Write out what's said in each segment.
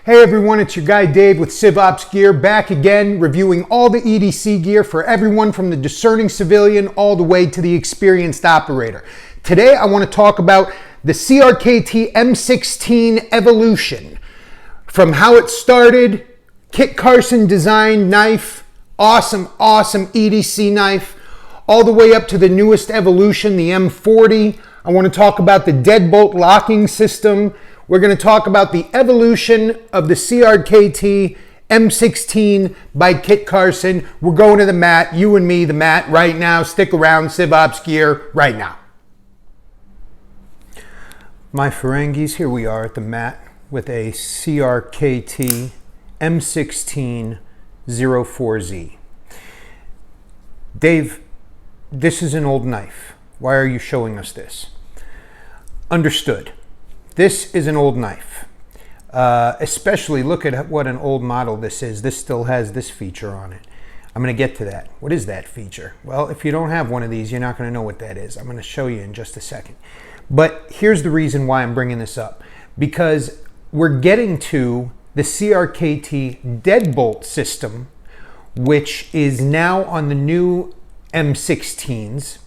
Hey everyone, it's your guy Dave with CivOps Gear, back again reviewing all the EDC gear for everyone from the discerning civilian all the way to the experienced operator. Today I want to talk about the CRKT M-16 evolution. From how it started, Kit Carson designed knife, awesome EDC knife, all the way up to the newest evolution, the M-40. I want to talk about the deadbolt locking system. We're going to talk about the evolution of the CRKT M-16 by Kit Carson. We're going to the mat, you and me, the mat right now. Stick around, CivOps Gear right now. My Ferengis, here we are at the mat with a CRKT M-16 04Z. Dave, this is an old knife. Why are you showing us this? Understood. This is an old knife. Especially look at what an old model this is. This still has this feature on it. I'm going to get to that. What is that feature? Well, if you don't have one of these, you're not going to know what that is. I'm going to show you in just a second. But here's the reason why I'm bringing this up. Because we're getting to the CRKT deadbolt system, which is now on the new M16s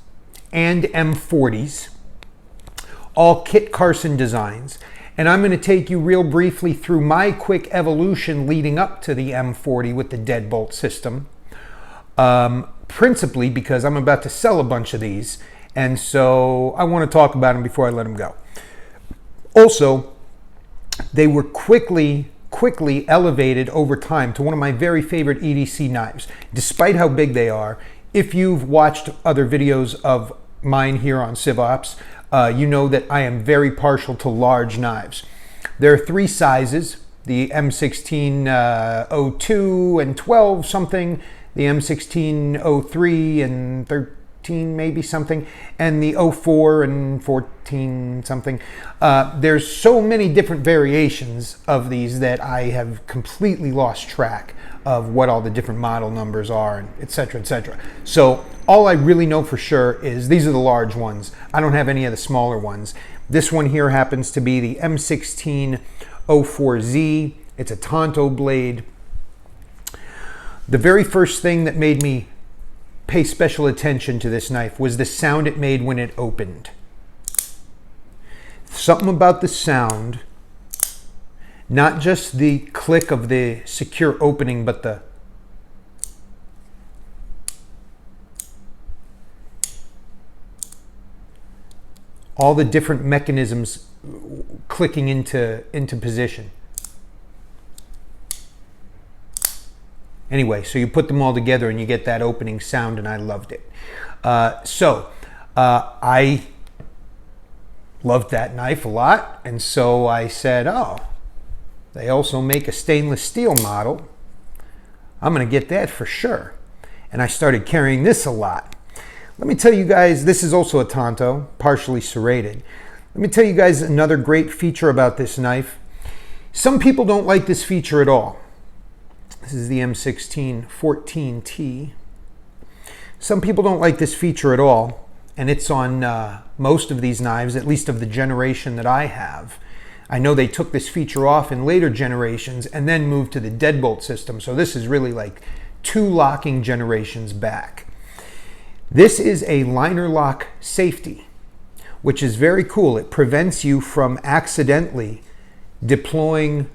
and M40s. All Kit Carson designs, and I'm going to take you real briefly through my quick evolution leading up to the M40 with the deadbolt system, principally because I'm about to sell a bunch of these, and so I want to talk about them before I let them go. Also, they were quickly elevated over time to one of my very favorite EDC knives, despite how big they are. If you've watched other videos of mine here on CivOps, you know that I am very partial to large knives. There are three sizes: the M16 02 and 12 something, the M16 03 and 13 maybe something, and the 04 and 14 something. There's so many different variations of these that I have completely lost track of what all the different model numbers are, and etc., etc. So all I really know for sure is these are the large ones. I don't have any of the smaller ones. This one here happens to be the M16 04Z. It's a Tonto blade. The very first thing that made me pay special attention to this knife was the sound it made when it opened. Something about the sound, not just the click of the secure opening, but the all the different mechanisms clicking into position. Anyway, so you put them all together and you get that opening sound, and I loved it. I loved that knife a lot, and so I said, oh, they also make a stainless steel model. I'm going to get that for sure. And I started carrying this a lot. Let me tell you guys, this is also a Tonto, partially serrated. Let me tell you guys another great feature about this knife. Some people don't like this feature at all. This is the M16 14T. Some people don't like this feature at all, and it's on most of these knives, at least of the generation that I have. I know they took this feature off in later generations and then moved to the deadbolt system, so this is really like 2 locking generations back. This is a liner lock safety, which is very cool. It prevents you from accidentally deploying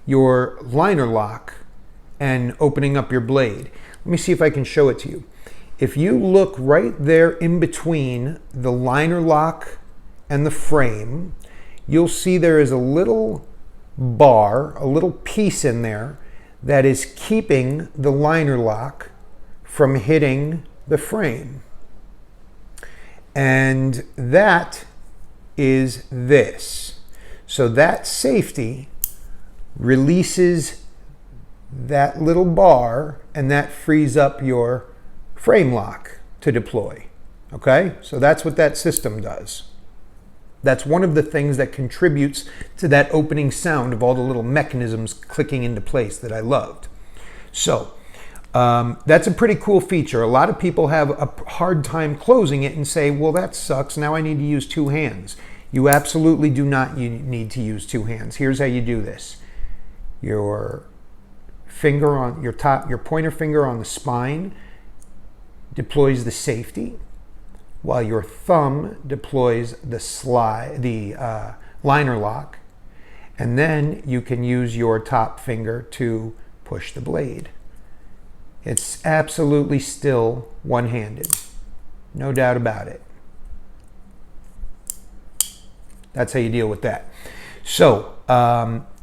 your liner lock and opening up your blade. Let me see if I can show it to you. If you look right there in between the liner lock and the frame, you'll see there is a little bar, a little piece in there that is keeping the liner lock from hitting the frame. And that is this. So that safety releases that little bar, and that frees up your frame lock to deploy. Okay? So that's what that system does. That's one of the things that contributes to that opening sound of all the little mechanisms clicking into place that I loved. So that's a pretty cool feature. A lot of people have a hard time closing it and say, well, that sucks. Now I need to use 2 hands. You absolutely do not need to use 2 hands. Here's how you do this. your finger on your pointer finger on the spine deploys the safety, while your thumb deploys the liner lock, and then you can use your top finger to push the blade. It's absolutely still one-handed, no doubt about it. That's how you deal with that. So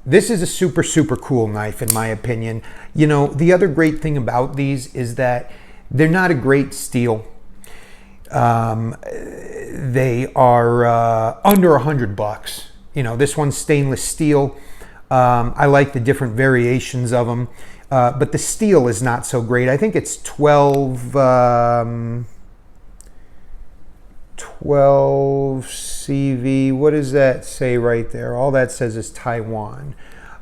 this is a super, super cool knife, in my opinion. You know, the other great thing about these is that they're not a great steel. They are under $100. You know, this one's stainless steel. I like the different variations of them, but the steel is not so great. I think it's 12 CV. What does that say right there? All that says is Taiwan.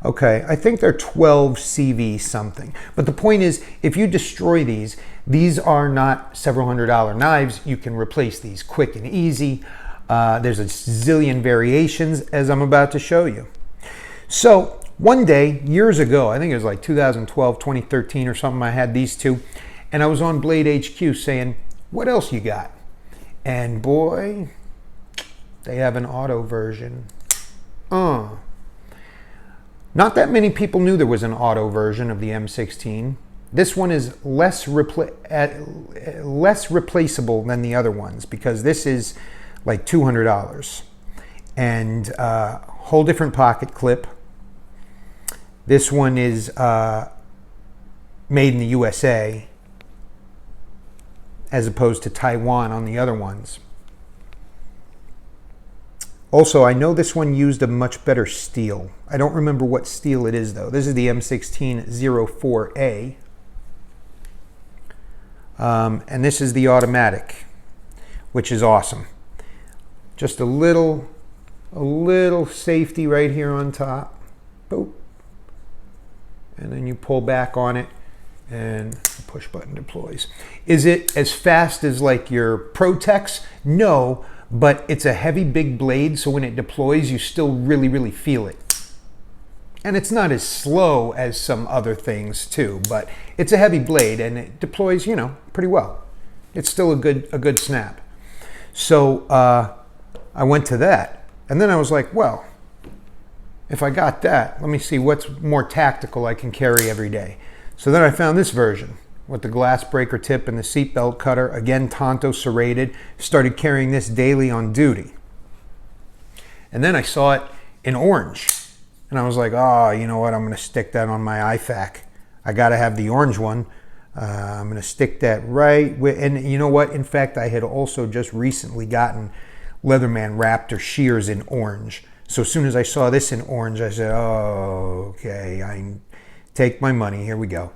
Okay, I think they're 12 CV something. But the point is, if you destroy these are not several $100 knives. You can replace these quick and easy. There's a zillion variations, as I'm about to show you. So one day, years ago, I think it was like 2012, 2013 or something, I had these two. And I was on Blade HQ saying, what else you got? And boy, they have an auto version. Not that many people knew there was an auto version of the M16. This one is less replaceable than the other ones, because this is like $200. And whole different pocket clip. This one is made in the USA, as opposed to Taiwan on the other ones. Also, I know this one used a much better steel. I don't remember what steel it is, though. This is the M16 04A. And this is the automatic, which is awesome. Just a little safety right here on top. Boop. And then you pull back on it, and the push button deploys. Is it as fast as like your Protex? No, but it's a heavy big blade, so when it deploys, you still really feel it. And it's not as slow as some other things too, but it's a heavy blade and it deploys, you know, pretty well. It's still a good snap. So I went to that, and then I was like, well, if I got that, let me see what's more tactical I can carry every day. So then I found this version with the glass breaker tip and the seatbelt cutter, again Tonto serrated. Started carrying this daily on duty. And then I saw it in orange, and I was like, oh, you know what, I'm going to stick that on my IFAC. I got to have the orange one. I'm going to stick that right with, and you know what, in fact, I had also just recently gotten Leatherman Raptor shears in orange. So as soon as I saw this in orange, I said, oh, okay, I take my money, here we go.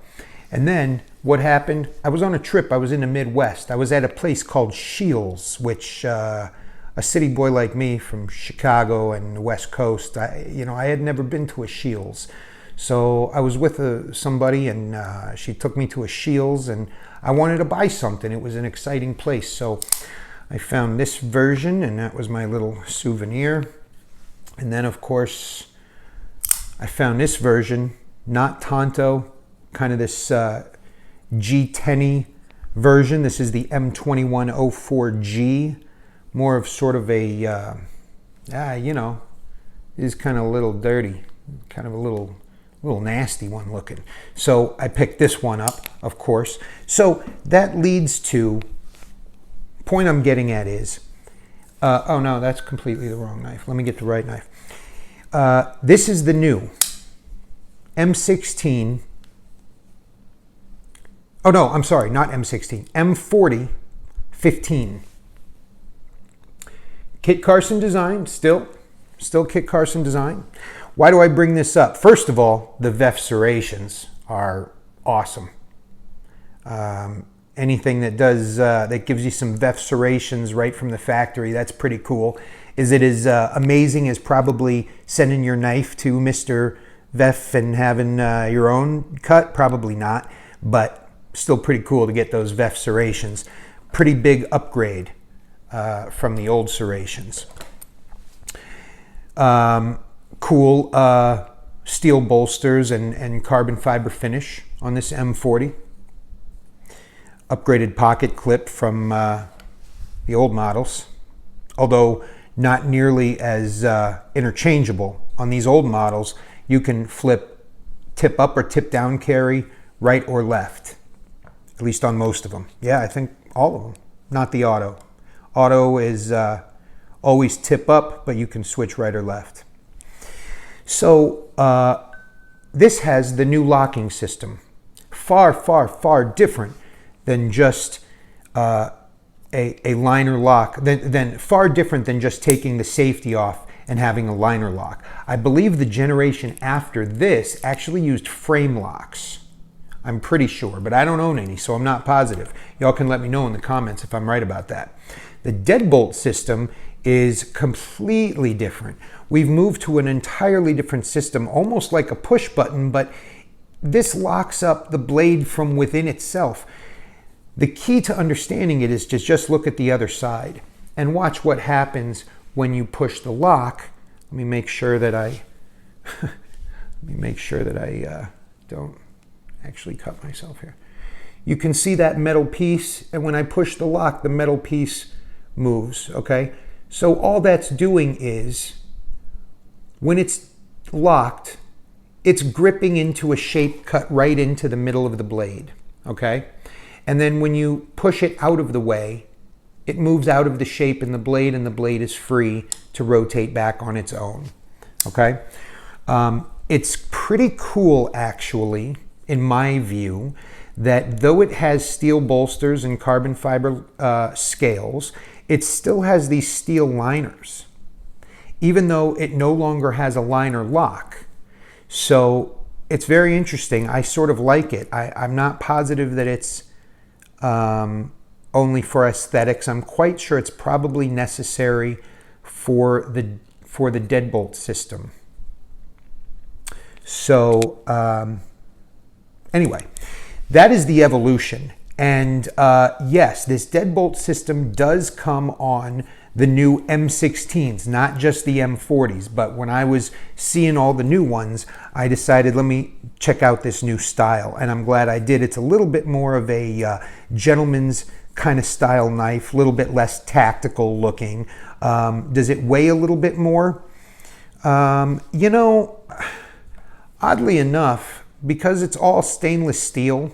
And then what happened, I was on a trip, I was in the Midwest. I was at a place called Shields, which a city boy like me from Chicago and the West Coast, I had never been to a Shields. So I was with somebody, and she took me to a Shields, and I wanted to buy something. It was an exciting place. So I found this version, and that was my little souvenir. And then, of course, I found this version, not Tonto, kind of this G10-y version. This is the M2104G, more of sort of a, it is kind of a little dirty, kind of a little nasty one looking. So I picked this one up, of course. So that leads to, point I'm getting at is, oh no, that's completely the wrong knife. Let me get the right knife. This is the new M16. Oh no, I'm sorry, not M16. M-40 15. Kit Carson design, still Kit Carson design. Why do I bring this up? First of all, the VEF serrations are awesome. Anything that does that gives you some VEF serrations right from the factory, that's pretty cool. Is it as amazing as probably sending your knife to Mr. VEF and having your own cut? Probably not, but still pretty cool to get those VEF serrations. Pretty big upgrade from the old serrations. Cool steel bolsters and carbon fiber finish on this M40. Upgraded pocket clip from the old models, although not nearly as interchangeable. On these old models, you can flip tip up or tip down carry, right or left, at least on most of them. Yeah, I think all of them, not the auto. Auto is always tip up, but you can switch right or left. So this has the new locking system. Far, far, far different than just a liner lock, far different than just taking the safety off and having a liner lock. I believe the generation after this actually used frame locks. I'm pretty sure, but I don't own any, so I'm not positive. Y'all can let me know in the comments if I'm right about that. The deadbolt system is completely different. We've moved to an entirely different system, almost like a push button, but this locks up the blade from within itself. The key to understanding it is to just look at the other side and watch what happens when you push the lock. Let me make sure that I don't actually cut myself here. You can see that metal piece, and when I push the lock, the metal piece moves, okay? So all that's doing is, when it's locked, it's gripping into a shape cut right into the middle of the blade, okay? And then when you push it out of the way, it moves out of the shape in the blade, and the blade is free to rotate back on its own, okay? It's pretty cool, actually, in my view, that though it has steel bolsters and carbon fiber scales, it still has these steel liners, even though it no longer has a liner lock. So it's very interesting. I sort of like it. I'm not positive that it's only for aesthetics. I'm quite sure it's probably necessary for the deadbolt system. So anyway, that is the evolution. And yes, this deadbolt system does come on the new M-16s, not just the M-40s. But when I was seeing all the new ones, I decided, let me check out this new style. And I'm glad I did. It's a little bit more of a gentleman's kind of style knife, a little bit less tactical looking. Does it weigh a little bit more? You know, oddly enough, because it's all stainless steel,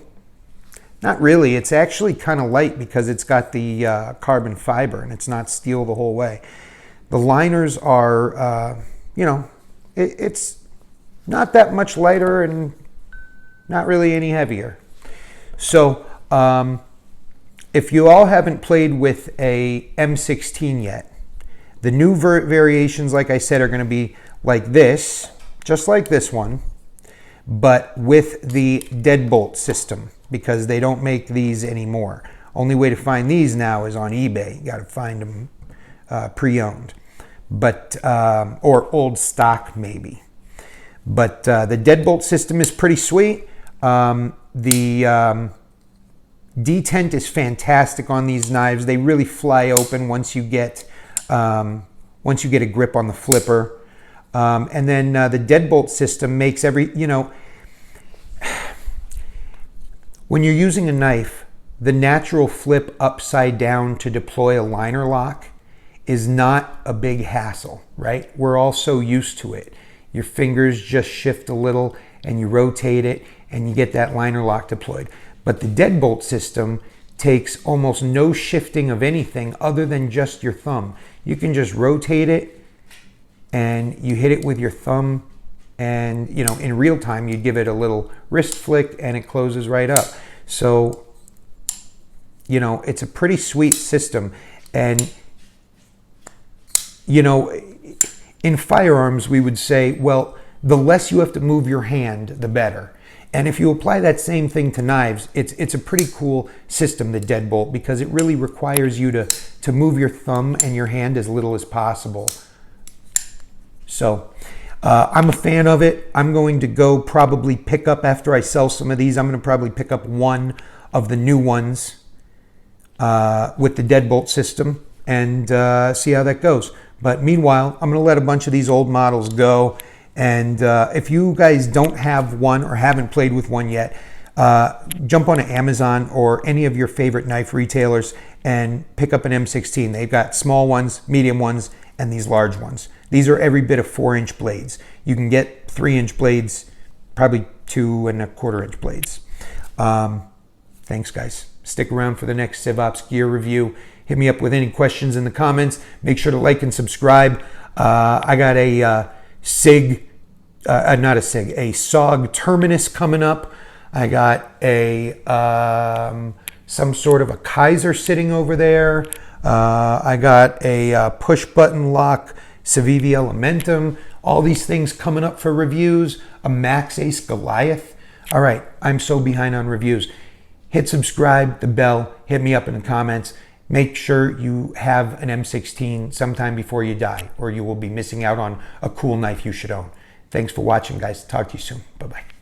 not really. It's actually kind of light because it's got the carbon fiber and it's not steel the whole way. The liners are, you know, it's not that much lighter and not really any heavier. So if you all haven't played with a M16 yet, the new variations, like I said, are going to be like this, just like this one, but with the deadbolt system, because they don't make these anymore. Only way to find these now is on eBay. You got to find them pre-owned, but or old stock maybe. But the deadbolt system is pretty sweet. The detent is fantastic on these knives. They really fly open once you get a grip on the flipper. And then the deadbolt system makes you know, when you're using a knife, the natural flip upside down to deploy a liner lock is not a big hassle, right? We're all so used to it. Your fingers just shift a little and you rotate it and you get that liner lock deployed. But the deadbolt system takes almost no shifting of anything other than just your thumb. You can just rotate it and you hit it with your thumb, and you know, in real time you give it a little wrist flick and it closes right up. So you know, it's a pretty sweet system. And you know, in firearms we would say, well, the less you have to move your hand, the better. And if you apply that same thing to knives, it's a pretty cool system, the deadbolt, because it really requires you to move your thumb and your hand as little as possible. So I'm a fan of it. I'm going to go probably pick up, after I sell some of these, I'm going to probably pick up one of the new ones with the deadbolt system and see how that goes. But meanwhile, I'm going to let a bunch of these old models go And if you guys don't have one or haven't played with one yet, jump on Amazon or any of your favorite knife retailers and pick up an M-16. They've got small ones, medium ones, and these large ones. These are every bit of 4-inch blades. You can get 3-inch blades, probably 2¼ inch blades. Thanks, guys. Stick around for the next CivOps Gear review. Hit me up with any questions in the comments. Make sure to like and subscribe. I got a SOG Terminus coming up. I got a some sort of a Kaiser sitting over there. I got a push button lock Civivi Elementum. All these things coming up for reviews. A Max Ace Goliath. All right, I'm so behind on reviews. Hit subscribe, the bell, hit me up in the comments. Make sure you have an M16 sometime before you die, or you will be missing out on a cool knife you should own. Thanks for watching, guys. Talk to you soon. Bye-bye.